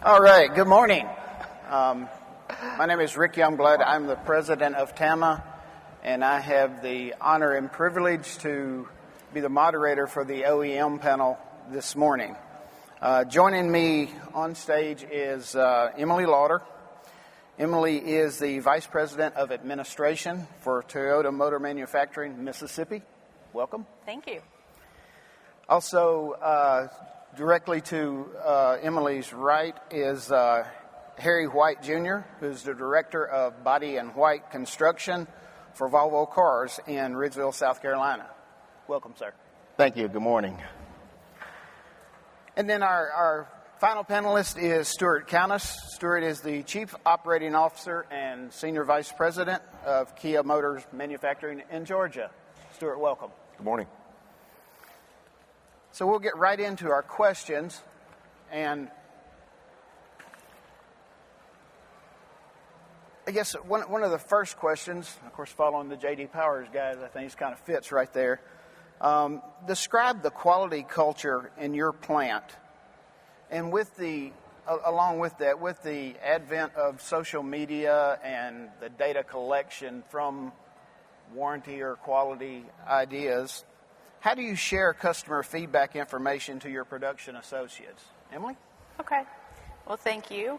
All right, good morning. My name is Rick Youngblood. I'm the president of TAMA, and I have the honor and privilege to be the moderator for the OEM panel this morning. Joining me on stage is Emily Lauder. Emily is the Vice President of Administration for Toyota Motor Manufacturing, Mississippi. Welcome. Thank you. Also, directly to Emily's right is Harry White, Jr., who's the Director of Body and White Construction for Volvo Cars in Ridgeville, South Carolina. Welcome, sir. Thank you. Good morning. And then our final panelist is Stuart Countess. Stuart is the Chief Operating Officer and Senior Vice President of Kia Motors Manufacturing in Georgia. Stuart, welcome. Good morning. So we'll get right into our questions, and I guess one of the first questions, of course, following the J.D. Powers guys, I think kind of fits right there. Describe the quality culture in your plant, and along with that, with the advent of social media and the data collection from warranty or quality ideas, how do you share customer feedback information to your production associates? Emily? Okay. Well, thank you.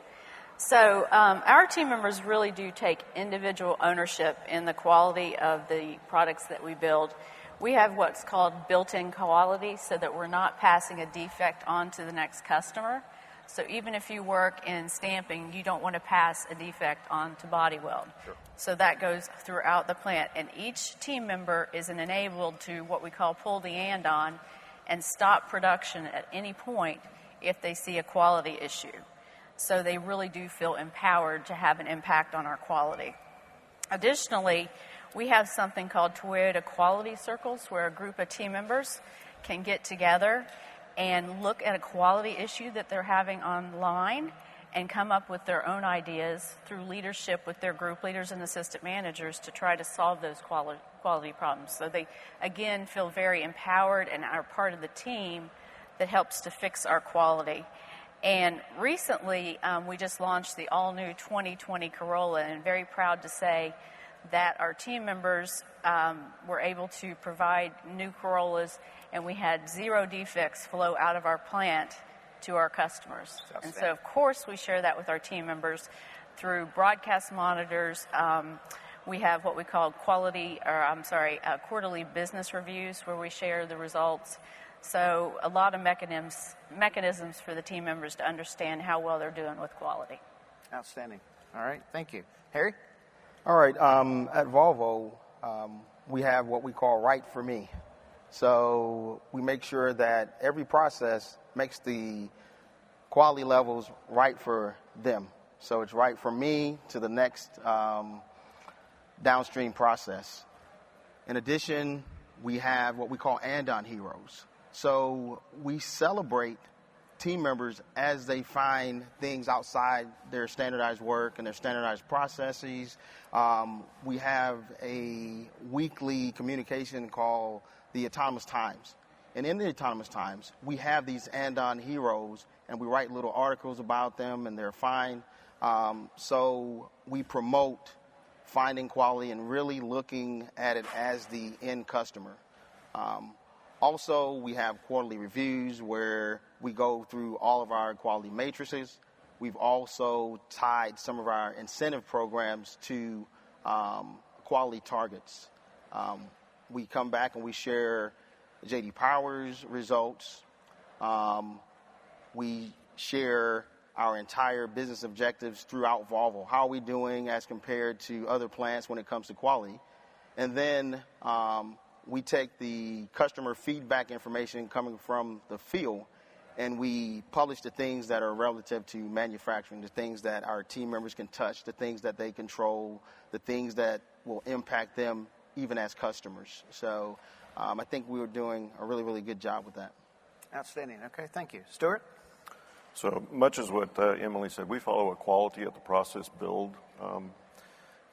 So our team members really do take individual ownership in the quality of the products that we build. We have what's called built-in quality so that we're not passing a defect on to the next customer. So even if you work in stamping, you don't want to pass a defect on to body weld. Sure. So that goes throughout the plant. And each team member is enabled to what we call pull the andon and stop production at any point if they see a quality issue. So they really do feel empowered to have an impact on our quality. Additionally, we have something called Toyota Quality Circles where a group of team members can get together and look at a quality issue that they're having online and come up with their own ideas through leadership with their group leaders and assistant managers to try to solve those quality problems. So they, again, feel very empowered and are part of the team that helps to fix our quality. And recently, we just launched the all-new 2020 Corolla, and I'm very proud to say that our team members were able to provide new Corollas, and we had 0 defects flow out of our plant to our customers. And so, of course, we share that with our team members through broadcast monitors. We have what we call quarterly business reviews where we share the results. So a lot of mechanisms for the team members to understand how well they're doing with quality. Outstanding. All right, thank you. Harry? All right. At Volvo, we have what we call right for me. So we make sure that every process makes the quality levels right for them. So it's right for me to the next downstream process. In addition, we have what we call andon heroes. So we celebrate team members as they find things outside their standardized work and their standardized processes. We have a weekly communication called the Autonomous Times. And in the Autonomous Times, we have these andon heroes, and we write little articles about them, and they're fine. So we promote finding quality and really looking at it as the end customer. Also, we have quarterly reviews where we go through all of our quality matrices. We've also tied some of our incentive programs to quality targets. We come back and we share J.D. Powers results. We share our entire business objectives throughout Volvo. How are we doing as compared to other plants when it comes to quality? And then we take the customer feedback information coming from the field, and we publish the things that are relative to manufacturing, the things that our team members can touch, the things that they control, the things that will impact them even as customers. So I think we were doing a really, really good job with that. Outstanding. Okay, thank you. Stuart? So much as what Emily said, we follow a quality at the process build.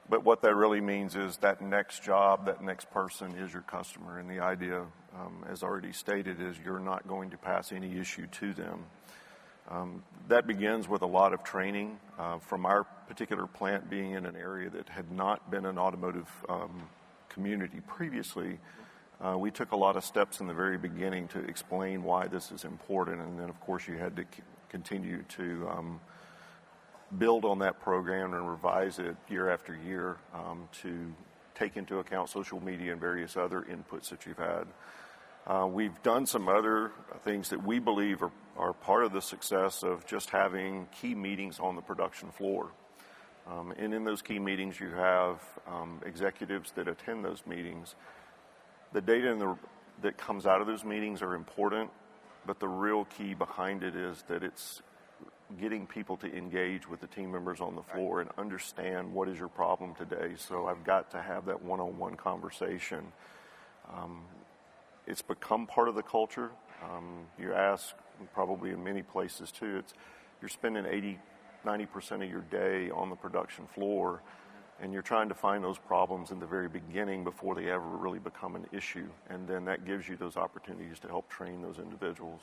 But what that really means is that next job, that next person is your customer. And the idea, as already stated, is you're not going to pass any issue to them. That begins with a lot of training. From our particular plant being in an area that had not been an automotive community previously, we took a lot of steps in the very beginning to explain why this is important, and then of course you had to continue to build on that program and revise it year after year to take into account social media and various other inputs that you've had. We've done some other things that we believe are part of the success of just having key meetings on the production floor. And in those key meetings, you have executives that attend those meetings. The data that comes out of those meetings are important, but the real key behind it is that it's getting people to engage with the team members on the floor and understand what is your problem today. So I've got to have that one-on-one conversation. It's become part of the culture. You ask, probably in many places too, you're spending 80-90% of your day on the production floor, and you're trying to find those problems in the very beginning before they ever really become an issue, and then that gives you those opportunities to help train those individuals.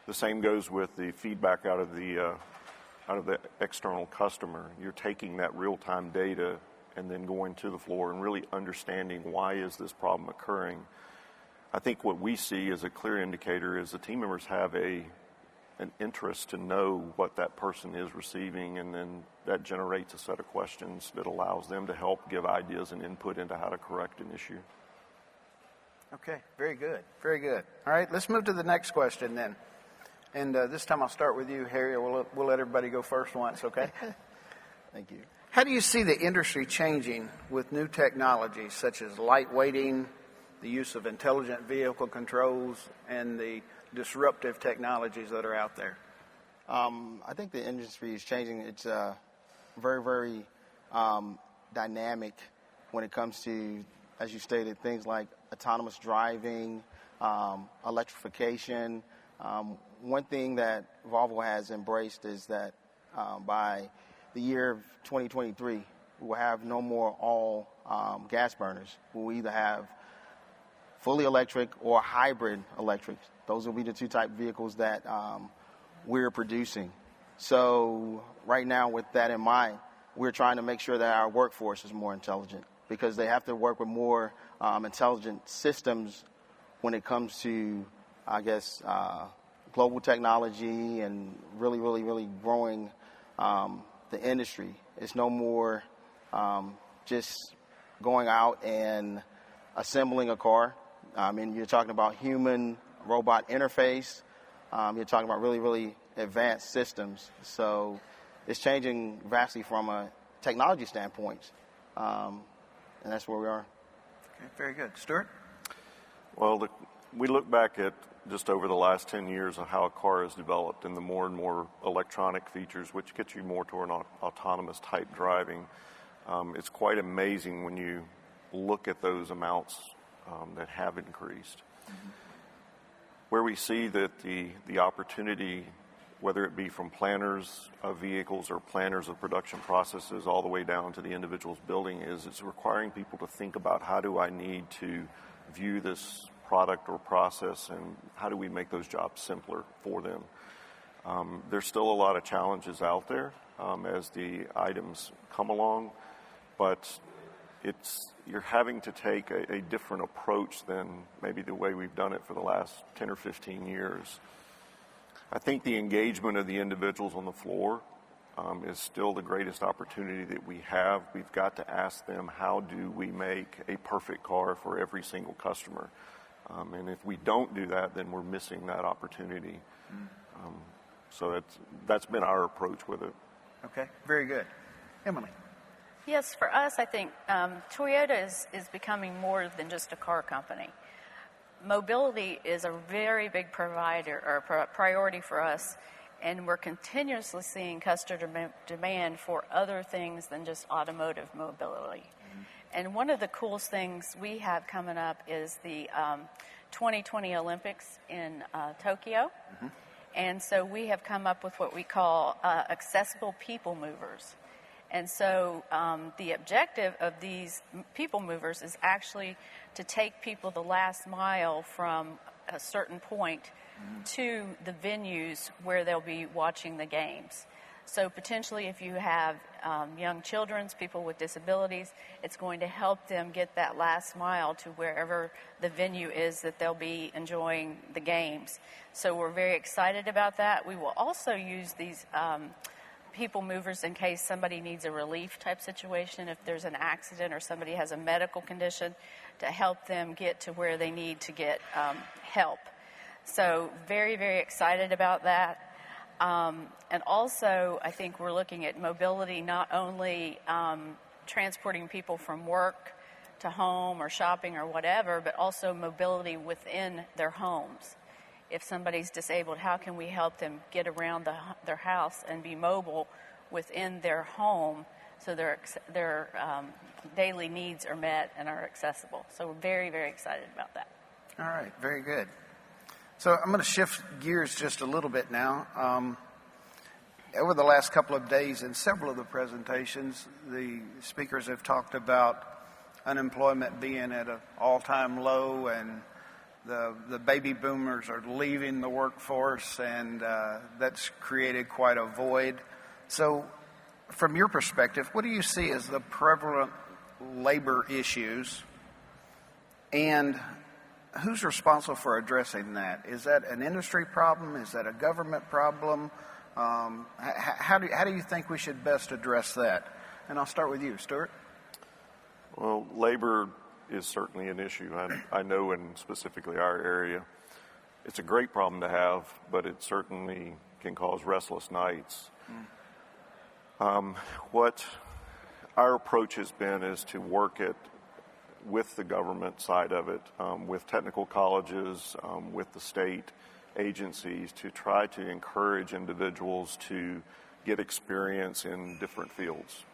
The same goes with the feedback out of the external customer. You're taking that real-time data and then going to the floor and really understanding why is this problem occurring. I think what we see as a clear indicator is the team members have an interest to know what that person is receiving, and then that generates a set of questions that allows them to help give ideas and input into how to correct an issue. Okay, very good, very good. All right, let's move to the next question then. And this time I'll start with you, Harry. We'll let everybody go first once, okay? Thank you. How do you see the industry changing with new technologies such as lightweighting, the use of intelligent vehicle controls, and the disruptive technologies that are out there? I think the industry is changing. It's very, very dynamic when it comes to, as you stated, things like autonomous driving, electrification. One thing that Volvo has embraced is that by the year of 2023, we will have no more all gas burners. We'll either have fully electric or hybrid electric. Those will be the two type vehicles that we're producing. So right now, with that in mind, we're trying to make sure that our workforce is more intelligent, because they have to work with more intelligent systems when it comes to, I guess, global technology and really, really, really growing the industry. It's no more just going out and assembling a car. I mean, you're talking about human-robot interface. You're talking about really, really advanced systems. So it's changing vastly from a technology standpoint, and that's where we are. Okay, very good. Stuart? Well, we look back at just over the last 10 years of how a car has developed and the more and more electronic features, which gets you more toward an autonomous type driving. It's quite amazing when you look at those amounts that have increased. Mm-hmm. Where we see that the opportunity, whether it be from planners of vehicles or planners of production processes all the way down to the individuals building, is it's requiring people to think about how do I need to view this product or process, and how do we make those jobs simpler for them. There's still a lot of challenges out there as the items come along, but you're having to take a different approach than maybe the way we've done it for the last 10 or 15 years. I think the engagement of the individuals on the floor is still the greatest opportunity that we have. We've got to ask them, how do we make a perfect car for every single customer? And if we don't do that, then we're missing that opportunity. So that's been our approach with it. Okay, very good. Emily? Yes, for us, I think Toyota is becoming more than just a car company. Mobility is a very big priority for us, and we're continuously seeing customer demand for other things than just automotive mobility. Mm-hmm. And one of the coolest things we have coming up is the 2020 Olympics in Tokyo. Mm-hmm. And so we have come up with what we call accessible people movers. And so the objective of these people movers is actually to take people the last mile from a certain point to the venues where they'll be watching the games. So potentially if you have young children, people with disabilities, it's going to help them get that last mile to wherever the venue is that they'll be enjoying the games. So we're very excited about that. We will also use these people movers in case somebody needs a relief type situation, if there's an accident or somebody has a medical condition, to help them get to where they need to get help. So very, very excited about that. And also, I think we're looking at mobility, not only transporting people from work to home or shopping or whatever, but also mobility within their homes. If somebody's disabled, how can we help them get around their house and be mobile within their home so their daily needs are met and are accessible? So we're very, very excited about that. All right, very good. So I'm going to shift gears just a little bit now. Over the last couple of days in several of the presentations, the speakers have talked about unemployment being at an all-time low, and the baby boomers are leaving the workforce, and that's created quite a void. So from your perspective, what do you see as the prevalent labor issues, and who's responsible for addressing that? Is that an industry problem? Is that a government problem? How do you think we should best address that? And I'll start with you, Stuart. Well, labor is certainly an issue. I know in specifically our area, it's a great problem to have, but it certainly can cause restless nights. What our approach has been is to work it with the government side of it, with technical colleges, with the state agencies, to try to encourage individuals to get experience in different fields.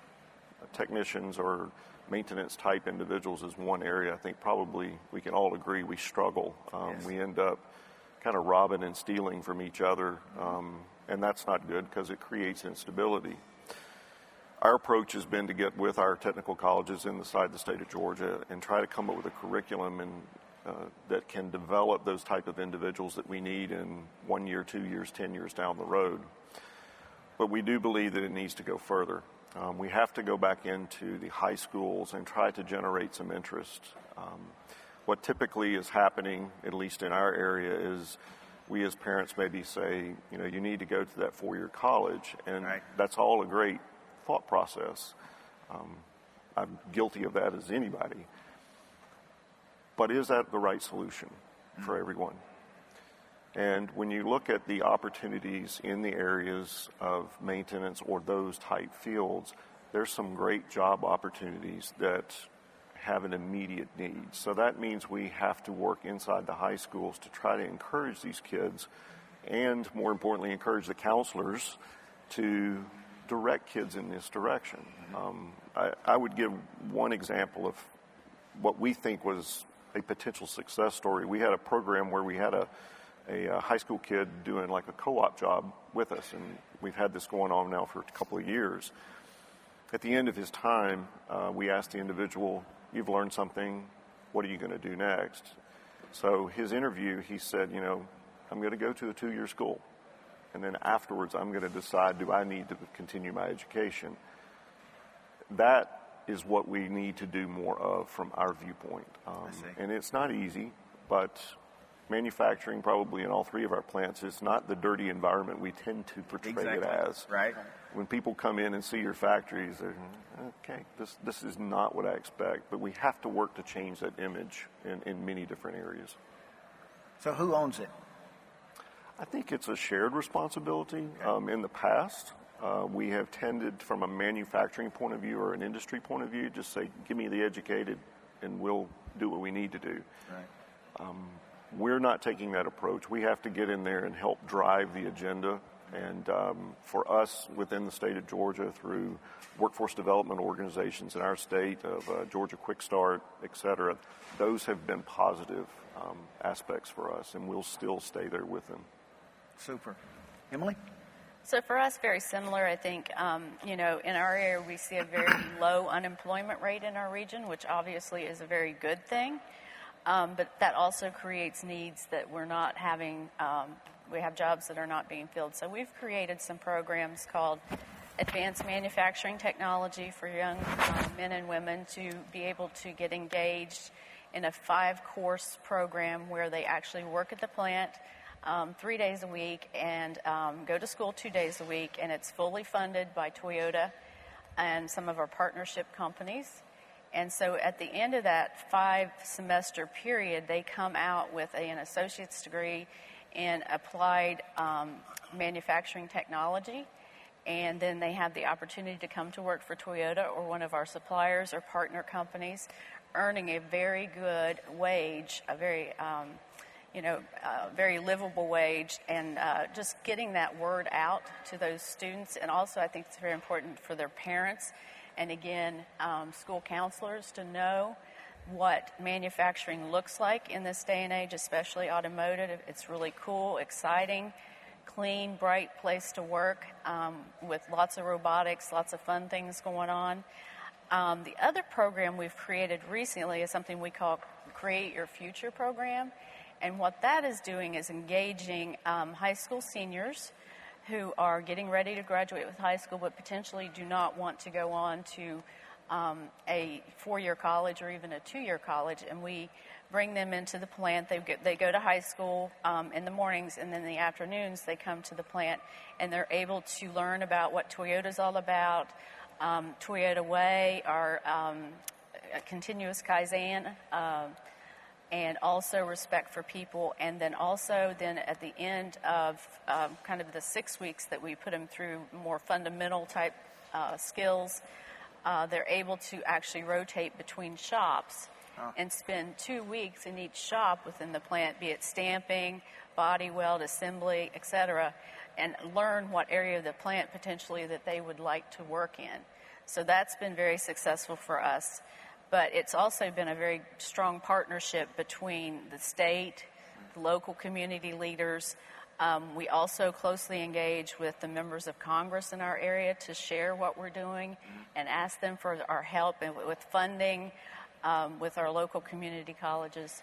Technicians or maintenance type individuals is one area I think probably we can all agree we struggle. Yes. We end up kind of robbing and stealing from each other, and that's not good because it creates instability. Our approach has been to get with our technical colleges inside the state of Georgia and try to come up with a curriculum that can develop those type of individuals that we need in 1 year, 2 years, 10 years down the road. But we do believe that it needs to go further. We have to go back into the high schools and try to generate some interest. What typically is happening, at least in our area, is we as parents maybe say, you need to go to that 4-year college, and right. That's all a great thought process. I'm guilty of that as anybody. But is that the right solution for everyone? And when you look at the opportunities in the areas of maintenance or those type fields, there's some great job opportunities that have an immediate need. So that means we have to work inside the high schools to try to encourage these kids, and more importantly, encourage the counselors to direct kids in this direction. I would give one example of what we think was a potential success story. We had a program where we had a high school kid doing like a co-op job with us, and we've had this going on now for a couple of years. At the end of his time, we asked the individual, "You've learned something, what are you going to do next?" So his interview, he said, "I'm going to go to a 2-year school, and then afterwards I'm going to decide, do I need to continue my education?" That is what we need to do more of from our viewpoint. And it's not easy, but manufacturing, probably in all 3 of our plants, is not the dirty environment we tend to portray it as. Right. When people come in and see your factories, they're, okay, this is not what I expect. But we have to work to change that image in many different areas. So who owns it? I think it's a shared responsibility. In the past, we have tended, from a manufacturing point of view or an industry point of view, just say, give me the educated and we'll do what we need to do. Right. We're not taking that approach. We have to get in there and help drive the agenda. And for us, within the state of Georgia, through workforce development organizations in our state, of Georgia Quick Start, et cetera, those have been positive aspects for us, and we'll still stay there with them. Super. Emily? So for us, very similar. I think, in our area, we see a very low unemployment rate in our region, which obviously is a very good thing. but that also creates needs that we're not having. We have jobs that are not being filled. So we've created some programs called Advanced Manufacturing Technology for young men and women to be able to get engaged in a 5-course program where they actually work at the plant 3 days a week and go to school 2 days a week, and it's fully funded by Toyota and some of our partnership companies. And so at the end of that 5-semester period, they come out with an associate's degree in applied manufacturing technology, and then they have the opportunity to come to work for Toyota or one of our suppliers or partner companies, earning a very good wage, a very very livable wage, and just getting that word out to those students. And also I think it's very important for their parents and, again, school counselors to know what manufacturing looks like in this day and age, especially automotive. It's really cool, exciting, clean, bright place to work with lots of robotics, lots of fun things going on. The other program we've created recently is something we call Create Your Future program. And what that is doing is engaging high school seniors who are getting ready to graduate with high school but potentially do not want to go on to a 4-year college or even a 2-year college. And we bring them into the plant. They go to high school in the mornings, and then in the afternoons they come to the plant, and they're able to learn about what Toyota's all about, Toyota Way, our continuous Kaizen, and also respect for people. And then also then at the end of kind of the 6 weeks that we put them through more fundamental type skills, they're able to actually rotate between shops and spend 2 weeks in each shop within the plant, be it stamping, body weld, assembly, etc., and learn what area of the plant potentially that they would like to work in. So that's been very successful for us. But it's also been a very strong partnership between the state, the local community leaders. We also closely engage with the members of Congress in our area to share what we're doing and ask them for our help and with funding, with our local community colleges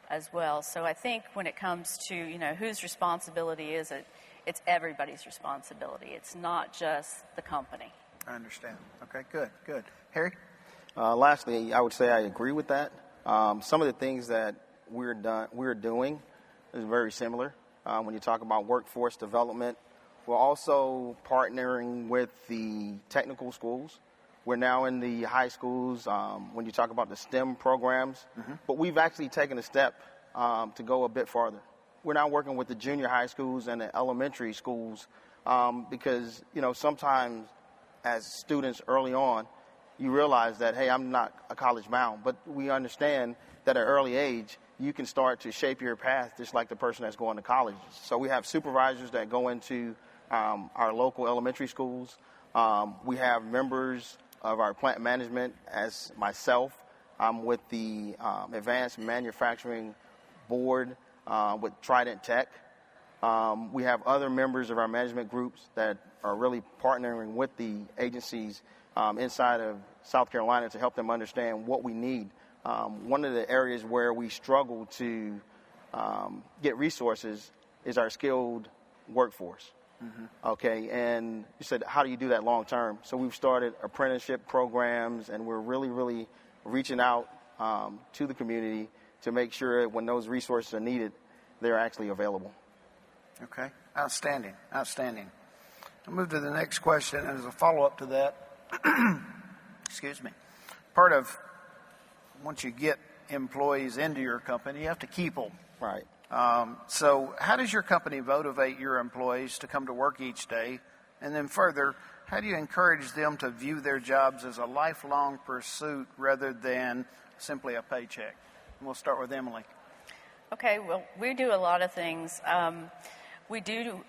as well. So I think when it comes to, whose responsibility is it, it's everybody's responsibility. It's not just the company. I understand. Okay, good. Harry? Lastly, I would say I agree with that. Some of the things that we're doing is very similar. When you talk about workforce development, we're also partnering with the technical schools. We're now in the high schools when you talk about the STEM programs. But we've actually taken a step to go a bit farther. We're now working with the junior high schools and the elementary schools because, sometimes as students early on, you realize that, hey, I'm not a college bound, but we understand that at an early age, you can start to shape your path just like the person that's going to college. So we have supervisors that go into our local elementary schools. We have members of our plant management, as myself. I'm with the Advanced Manufacturing Board with Trident Tech. We have other members of our management groups that are really partnering with the agencies inside of South Carolina to help them understand what we need. One of the areas where we struggle to get resources is our skilled workforce. Okay, and you said, how do you do that long term? So we've started apprenticeship programs, and we're really reaching out to the community to make sure that when those resources are needed, they're actually available. Okay, outstanding. I'll move to the next question, and as a follow-up to that, excuse me, part of once you get employees into your company, you have to keep them. Right. So how does your company motivate your employees to come to work each day? And then further, how do you encourage them to view their jobs as a lifelong pursuit rather than simply a paycheck? And we'll start with Emily. Okay, well, we do a lot of things. We do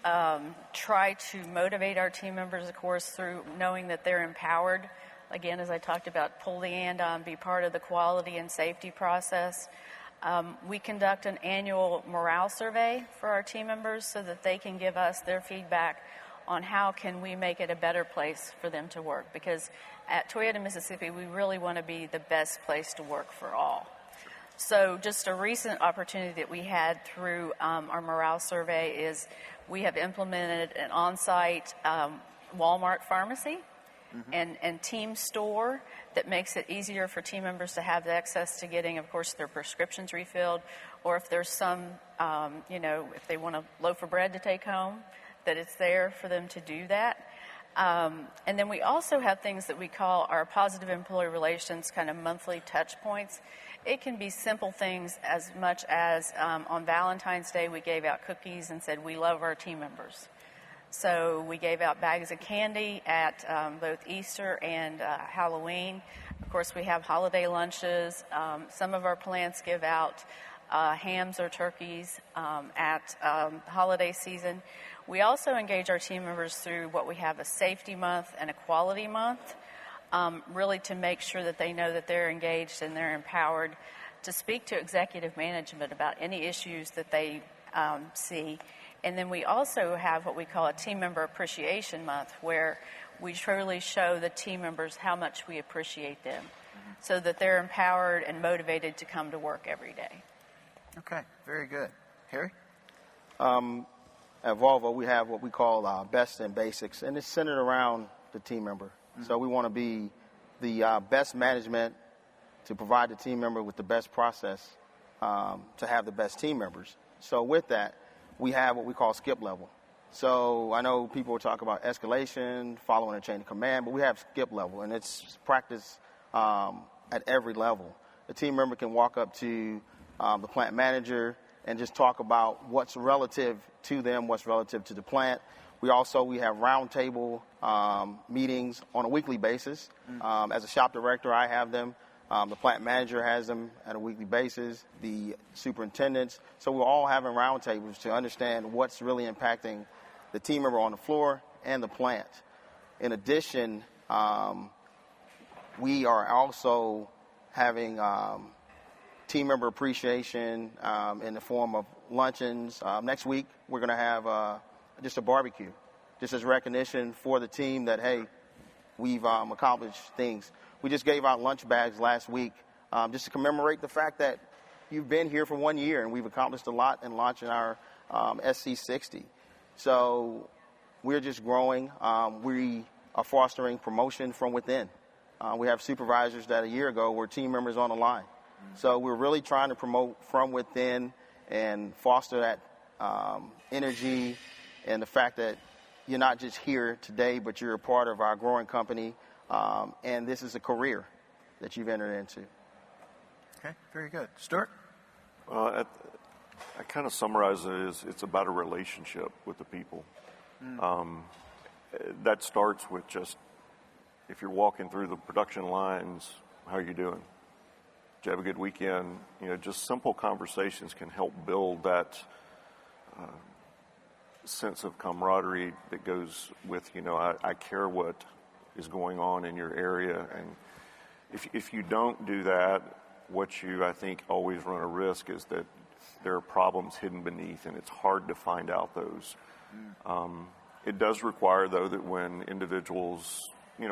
try to motivate our team members, of course, through knowing that they're empowered. Again, as I talked about, pull the and be part of the quality and safety process. We conduct an annual morale survey for our team members so that they can give us their feedback on how can we make it a better place for them to work. Because at Toyota, Mississippi, we really want to be the best place to work for all. So just a recent opportunity that we had through our morale survey is we have implemented an on-site Walmart pharmacy and team store that makes it easier for team members to have access to getting, of course, their prescriptions refilled, or if there's some, if they want a loaf of bread to take home, that it's there for them to do that. And then we also have things that we call our positive employee relations kind of monthly touch points. It can be simple things as much as on Valentine's Day we gave out cookies and said we love our team members. So we gave out bags of candy at both Easter and Halloween. Of course, we have holiday lunches. Some of our plants give out hams or turkeys at holiday season. We also engage our team members through what we have a safety month and a quality month, really to make sure that they know that they're engaged and they're empowered to speak to executive management about any issues that they see. And then we also have what we call a team member appreciation month, where we truly show the team members how much we appreciate them, so that they're empowered and motivated to come to work every day. Okay, very good. Harry? At Volvo, we have what we call best and basics, and it's centered around the team member. So we want to be the best management to provide the team member with the best process to have the best team members. So with that, we have what we call skip level. So I know people talk about escalation, following a chain of command, but we have skip level, and it's practiced at every level. The team member can walk up to the plant manager and just talk about what's relative to them, what's relative to the plant. We have roundtable meetings on a weekly basis. As a shop director, I have them. The plant manager has them at a weekly basis, the superintendents. So we're all having roundtables to understand what's really impacting the team member on the floor and the plant. In addition, we are also having team member appreciation in the form of luncheons. Next week, we're going to have just a barbecue, just as recognition for the team that, hey, we've accomplished things. We just gave out lunch bags last week just to commemorate the fact that you've been here for 1 year and we've accomplished a lot in launching our SC60. So we're just growing. We are fostering promotion from within. We have supervisors that a year ago were team members on the line. So we're really trying to promote from within and foster that energy and the fact that you're not just here today, but you're a part of our growing company. And this is a career that you've entered into. Okay, very good. Stuart? I kind of summarize it as it's about a relationship with the people. That starts with just, if you're walking through the production lines, how are you doing? Did you have a good weekend? Just simple conversations can help build that sense of camaraderie that goes with, I care what is going on in your area. And if you don't do that, what you, I think, always run a risk is that there are problems hidden beneath, and it's hard to find out those. It does require, though, that when individuals,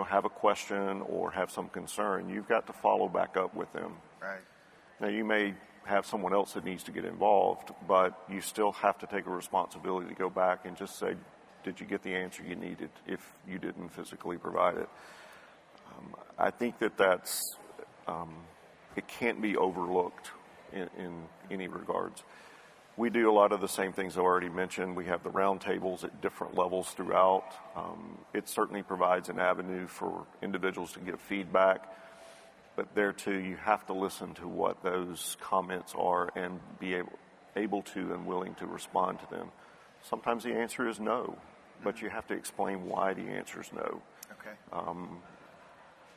have a question or have some concern, you've got to follow back up with them. Right. Now, you may have someone else that needs to get involved, but you still have to take a responsibility to go back and just say, did you get the answer you needed if you didn't physically provide it? I think that's, it can't be overlooked in any regards. We do a lot of the same things I already mentioned. We have the roundtables at different levels throughout. It certainly provides an avenue for individuals to give feedback. But there, too, you have to listen to what those comments are and be able to and willing to respond to them. Sometimes the answer is no, but you have to explain why the answer is no. Okay.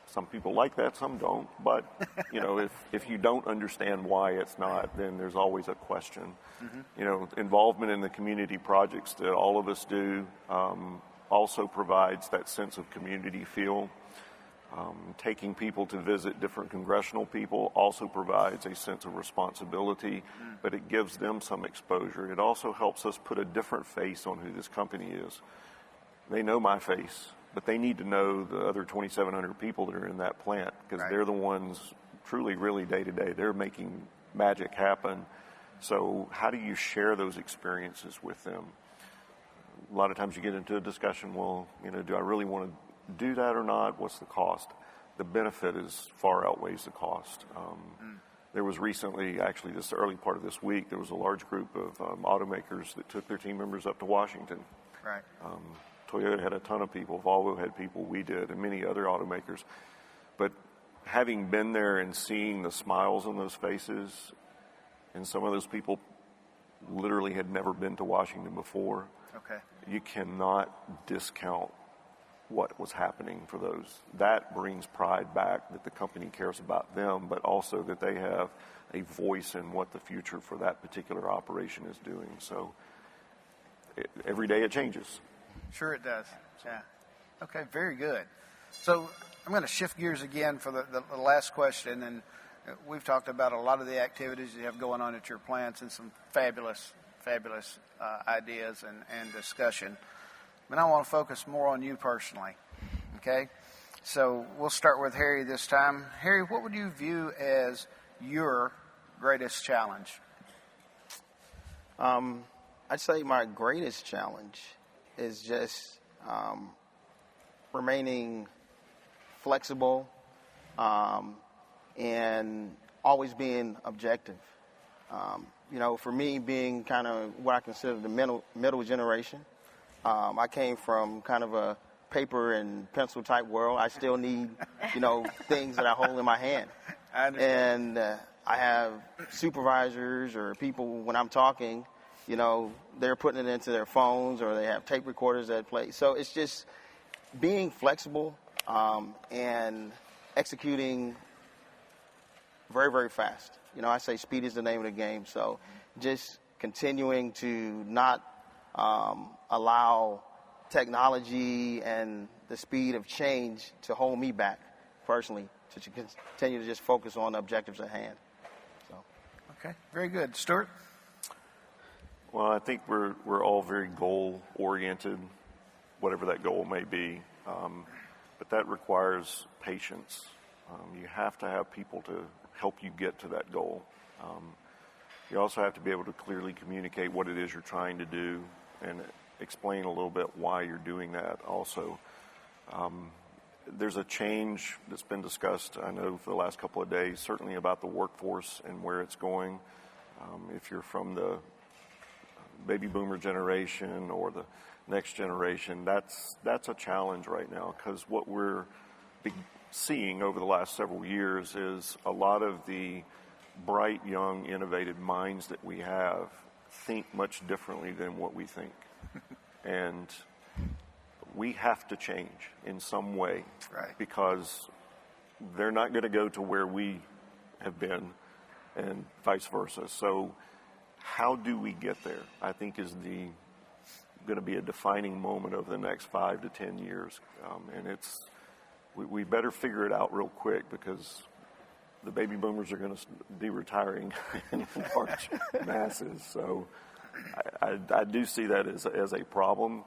Some people like that, some don't. But, if you don't understand why it's not, then there's always a question. Involvement in the community projects that all of us do also provides that sense of community feel. Taking people to visit different congressional people also provides a sense of responsibility, but it gives them some exposure. It also helps us put a different face on who this company is. They know my face, but they need to know the other 2,700 people that are in that plant, because they're the ones truly, really day to day. They're making magic happen. So how do you share those experiences with them? A lot of times you get into a discussion, well, do I really want to do that or not? What's the cost? The benefit is far outweighs the cost. There was recently, actually this early part of this week, there was a large group of automakers that took their team members up to Washington. Right. Toyota had a ton of people, Volvo had people, we did, and many other automakers. But having been there and seeing the smiles on those faces, and some of those people literally had never been to Washington before, okay, you cannot discount what was happening for those. That brings pride back that the company cares about them, but also that they have a voice in what the future for that particular operation is doing. So every day it changes. Sure it does. Yeah. Okay, very good. So I'm going to shift gears again for the last question, and we've talked about a lot of the activities you have going on at your plants and some fabulous ideas and discussion. But I want to focus more on you personally, okay? So we'll start with Harry this time. Harry, what would you view as your greatest challenge? I'd say my greatest challenge is just remaining flexible and always being objective. For me, being kind of what I consider the middle generation, I came from kind of a paper and pencil type world. I still need, things that I hold in my hand. I understand. And I have supervisors or people when I'm talking, they're putting it into their phones or they have tape recorders that play. So it's just being flexible and executing very, very fast. I say speed is the name of the game. So just continuing to not allow technology and the speed of change to hold me back personally, to continue to just focus on the objectives at hand. So. Okay, very good. Stuart? Well, I think we're all very goal-oriented, whatever that goal may be, but that requires patience. You have to have people to help you get to that goal. You also have to be able to clearly communicate what it is you're trying to do and explain a little bit why you're doing that also. There's a change that's been discussed, I know, for the last couple of days, certainly about the workforce and where it's going. If you're from the baby boomer generation or the next generation, that's a challenge right now, because what we're seeing over the last several years is a lot of the bright, young, innovative minds that we have think much differently than what we think. And we have to change in some way, right, because they're not going to go to where we have been and vice versa. So how do we get there, I think, is going to be a defining moment over the next 5 to 10 years. And we better figure it out real quick, because the baby boomers are going to be retiring in large masses. So I do see that as a problem,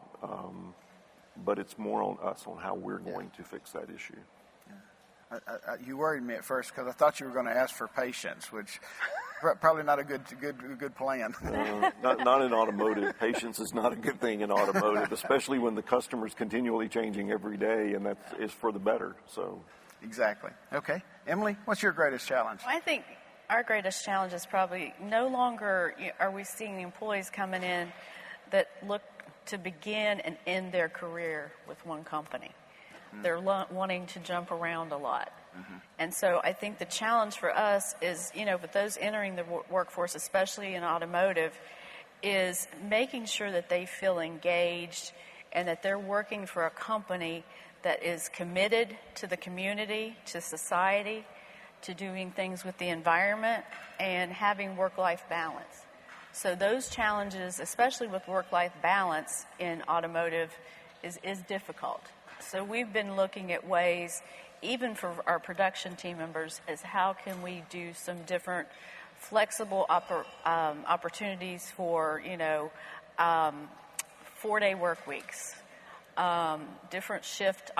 but it's more on us on how we're going to fix that issue. You worried me at first because I thought you were going to ask for patience, which probably not a good plan. Not in automotive. Patience is not a good thing in automotive, especially when the customer's continually changing every day, and that is for the better. So exactly. Okay, Emily, what's your greatest challenge? I think our greatest challenge is probably no longer are we seeing employees coming in that look to begin and end their career with one company. Mm-hmm. They're wanting to jump around a lot. Mm-hmm. And so I think the challenge for us is, with those entering the workforce, especially in automotive, is making sure that they feel engaged and that they're working for a company that is committed to the community, to society, to doing things with the environment, and having work-life balance. So those challenges, especially with work-life balance in automotive, is difficult. So we've been looking at ways, even for our production team members, as how can we do some different flexible opportunities for, 4-day work weeks, different shift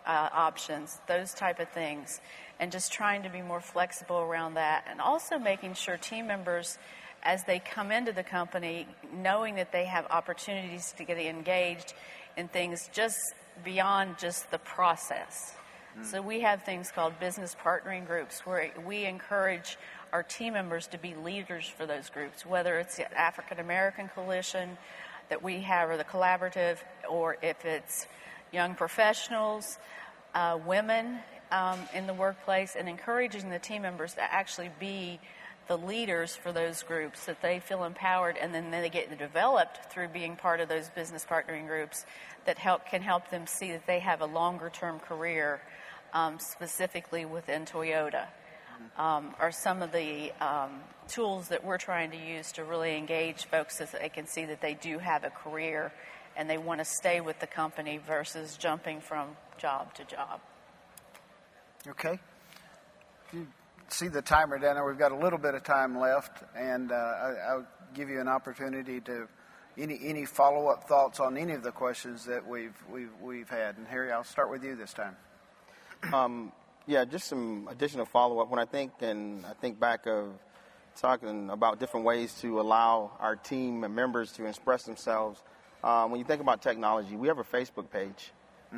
options, those type of things, and just trying to be more flexible around that, and also making sure team members, as they come into the company, knowing that they have opportunities to get engaged in things just beyond just the process. So we have things called business partnering groups where we encourage our team members to be leaders for those groups, whether it's the African American Coalition that we have or the Collaborative, or if it's young professionals, women in the workplace, and encouraging the team members to actually be the leaders for those groups, that they feel empowered, and then they get developed through being part of those business partnering groups that can help them see that they have a longer term career, specifically within Toyota. Are some of the tools that we're trying to use to really engage folks so that they can see that they do have a career and they want to stay with the company versus jumping from job to job. Okay. You see the timer down there. We've got a little bit of time left, and I'll give you an opportunity to any follow-up thoughts on any of the questions that we've had. And Harry, I'll start with you this time. Yeah, just some additional follow-up. When I think back of talking about different ways to allow our team and members to express themselves, when you think about technology, we have a Facebook page.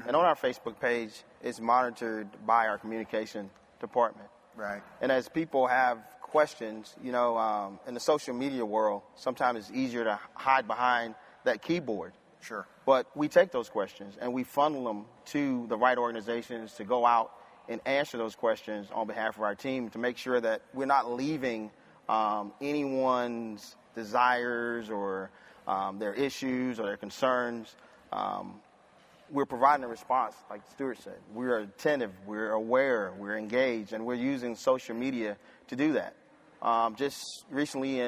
And on our Facebook page, it's monitored by our communication department. Right. And as people have questions, in the social media world, sometimes it's easier to hide behind that keyboard. Sure. But we take those questions and we funnel them to the right organizations to go out and answer those questions on behalf of our team to make sure that we're not leaving anyone's desires or their issues or their concerns. We're providing a response, like Stuart said. We're attentive, we're aware, we're engaged, and we're using social media to do that. Just recently,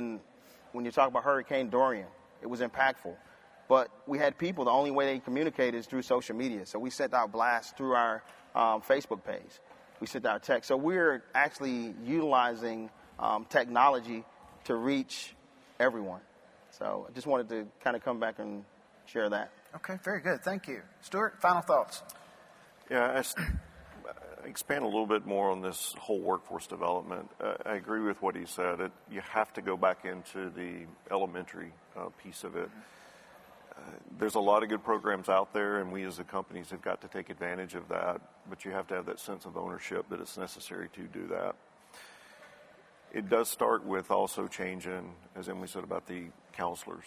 when you talk about Hurricane Dorian, it was impactful. But we had people, the only way they communicate is through social media. So we sent out blasts through our Facebook page. We sent out text. So we're actually utilizing technology to reach everyone. So I just wanted to kind of come back and share that. Okay, very good. Thank you. Stuart, final thoughts? Yeah, I expand a little bit more on this whole workforce development. I agree with what he said. You have to go back into the elementary piece of it. There's a lot of good programs out there, and we as the companies have got to take advantage of that, but you have to have that sense of ownership that it's necessary to do that. It does start with also changing, as Emily said, about the counselors.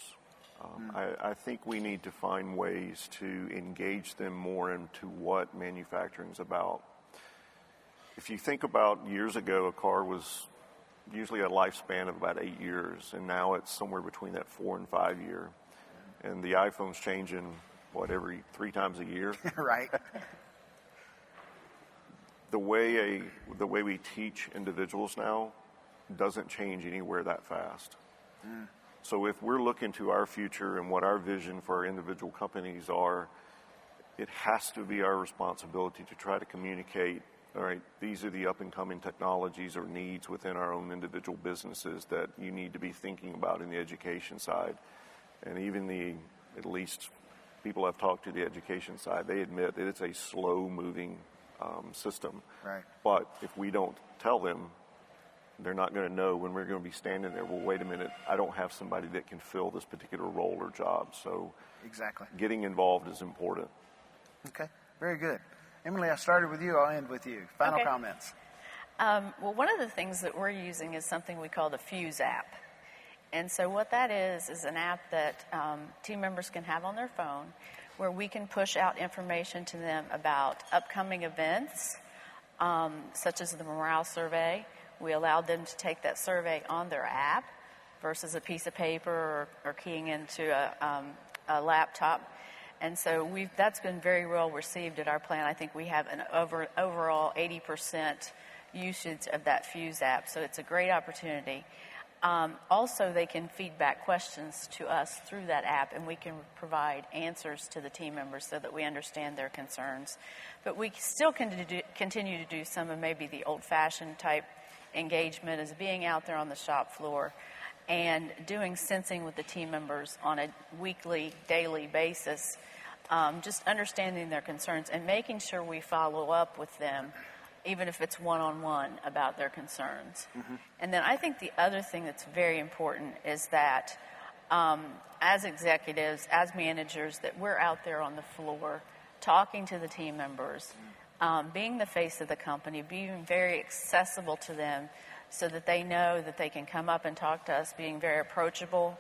I think we need to find ways to engage them more into what manufacturing's about. If you think about years ago, a car was usually a lifespan of about 8 years, and now it's somewhere between that 4 and 5 year. And the iPhone's changing, every 3 times a year? Right. The way we teach individuals now doesn't change anywhere that fast. So if we're looking to our future and what our vision for our individual companies are, it has to be our responsibility to try to communicate, all right, these are the up-and-coming technologies or needs within our own individual businesses that you need to be thinking about in the education side. And even at least people I've talked to the education side, they admit that it's a slow-moving system. Right. But if we don't tell them, they're not going to know when we're going to be standing there. Well, wait a minute, I don't have somebody that can fill this particular role or job. So exactly, getting involved is important. Okay, very good. Emily, I started with you. I'll end with you. Final comments. Well, one of the things that we're using is something we call the Fuse app. And so what that is an app that team members can have on their phone where we can push out information to them about upcoming events, such as the morale survey. We allowed them to take that survey on their app versus a piece of paper or keying into a laptop. And so that's been very well received at our plant. I think we have an overall 80% usage of that Fuse app, so it's a great opportunity. Also, they can feed back questions to us through that app, and we can provide answers to the team members so that we understand their concerns. But we still continue to do some of maybe the old-fashioned type engagement as being out there on the shop floor and doing sensing with the team members on a weekly, daily basis just understanding their concerns and making sure we follow up with them, even if it's one-on-one, about their concerns. And then I think the other thing that's very important is that as executives, as managers, that we're out there on the floor talking to the team members, being the face of the company, being very accessible to them so that they know that they can come up and talk to us, being very approachable,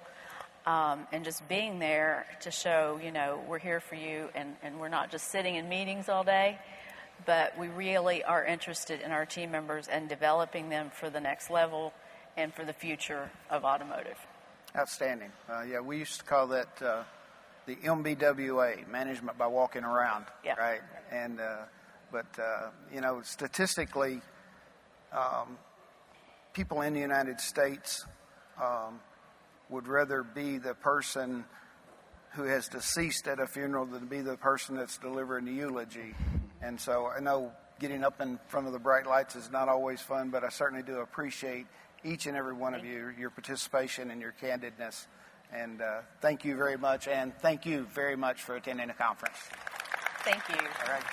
and just being there to show, we're here for you, and we're not just sitting in meetings all day, but we really are interested in our team members and developing them for the next level and for the future of automotive. Outstanding. We used to call that the MBWA, management by walking around, right? And statistically, people in the United States would rather be the person who has deceased at a funeral than be the person that's delivering the eulogy. And so I know getting up in front of the bright lights is not always fun, but I certainly do appreciate each and every one of you, your participation and your candidness. And thank you very much, and thank you very much for attending the conference. Thank you. All right.